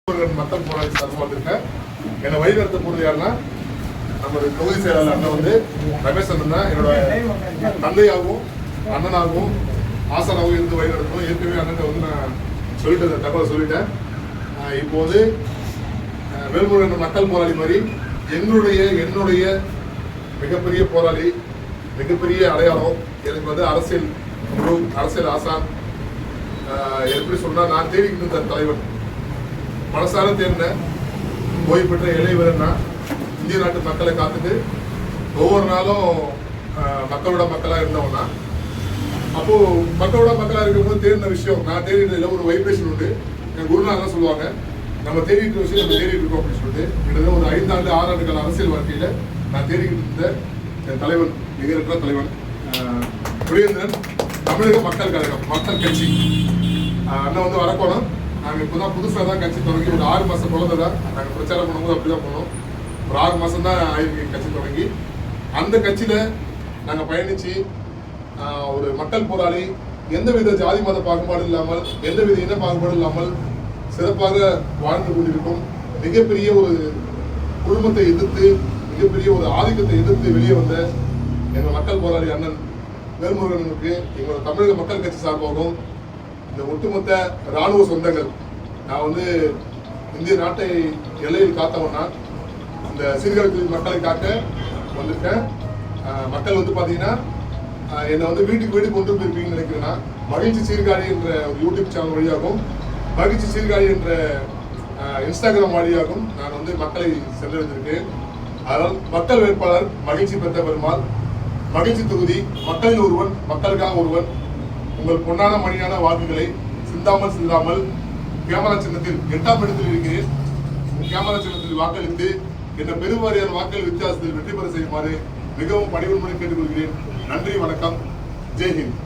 மக்கள் போராளி சார்பாக வந்திருக்கேன். என்னை வழிநடத்த போறது யாருன்னா நமது தொகுதி செயலாளர் அண்ணன் வந்து ரமேஷ் அண்ணன் தான். என்னோட தந்தையாகவும் அண்ணனாகவும் ஆசானாகவும் இருந்து வழிநடத்தணும். ஏற்கனவே அண்ணன் வந்து நான் சொல்லிட்டு தகவலை சொல்லிட்டேன். இப்போ வந்து வேல்முருகன் மக்கள் போராளி மாதிரி என்னுடைய மிகப்பெரிய போராளி, மிகப்பெரிய அடையாளம் எனக்கு வந்து அரசியல் குரு, அரசியல் ஆசான். எப்படி சொன்னா, நான் தேடிக்கிட்டு இருந்த தலைவன், மனசார தேர்ந்த ஓய்வு பெற்ற இளைய வீரன்னா இந்திய நாட்டு மக்களை காத்துட்டு ஒவ்வொரு நாளும் மக்களோட மக்களாக இருந்தவனா. அப்போ மக்களோட மக்களாக இருக்கும்போது தேடின விஷயம் நான் தேடிட்டு ஒரு வைப்ரேஷன் உண்டு. என் குருநாதன் சொல்லுவாங்க, நம்ம தேடிட்டு விஷயம் நம்ம தேடிட்டு இருக்கோம் அப்படின்னு சொல்லிட்டு. கிட்டத்தட்ட ஒரு 5 ஆண்டு 6 ஆண்டு கால அரசியல் வாழ்க்கையில நான் தேடிக்கிட்டு இருந்த என் தலைவன், நிகரற்ற தலைவன் சுரேந்திரன், தமிழக மக்கள் கழகம், மக்கள் கட்சி. அண்ணன் வந்து வரக்கோணம். நாங்கள் இப்போ தான் புதுசாக தான் கட்சி தொடங்கி ஒரு 6 மாதம் குழந்தை தான். நாங்கள் பிரச்சாரம் பண்ணும்போது அப்படி தான் பண்ணோம். ஒரு 6 மாதம் தான் ஆயிருக்கு கட்சி தொடங்கி. அந்த கட்சியில் நாங்கள் பயணித்து ஒரு மக்கள் போராளி, எந்தவித ஜாதி மத பாகுபாடு இல்லாமல், எந்தவித இன பாகுபாடு இல்லாமல் சிறப்பாக வாழ்ந்து கொண்டிருக்கும். மிகப்பெரிய ஒரு குடும்பத்தை எதிர்த்து, மிகப்பெரிய ஒரு ஆதிக்கத்தை எதிர்த்து வெளியே வந்த எங்கள் மக்கள் போராளி அண்ணன் வேல்முருகனுக்கு எங்களோட தமிழக மக்கள் கட்சி சார்பாகவும் இந்த ஒட்டுமொத்த இராணுவ சொந்தங்கள், நான் வந்து இந்திய நாட்டை எல்லையில் காத்தவன்னா இந்த சீர்காழி மக்களை காக்க வந்திருக்கேன். மக்கள் வந்து பார்த்தீங்கன்னா என்னை வந்து வீட்டுக்கு வீடு கொண்டு போயிருப்பீங்கன்னு நினைக்கிறேன்னா, மகிழ்ச்சி சீர்காழி என்ற ஒரு யூடியூப் சேனல் வழியாகவும், மகிழ்ச்சி சீர்காழி என்ற இன்ஸ்டாகிராம் வழியாகவும் நான் வந்து மக்களை சென்றடைந்திருக்கேன். அதனால் மக்கள் வேட்பாளர் மகிழ்ச்சி பெற்ற பெருமாள், மகிழ்ச்சி தொகுதி, மக்களில் ஒருவன், மக்களுக்காக ஒருவன். உங்கள் பொன்னான மணியான வாக்குகளை சிந்தாமல் கேமரா சின்னத்தில் 8ஆம் இடத்தில் இருக்கிறேன். கேமரா சின்னத்தில் வாக்களித்து என்ற பெருவாரியான வாக்குகள் வித்தியாசத்தில் வெற்றி பெற செய்யுமாறு மிகவும் பணிவுடன் கேட்டுக்கொள்கிறேன். நன்றி, வணக்கம், ஜெய்ஹிந்த்.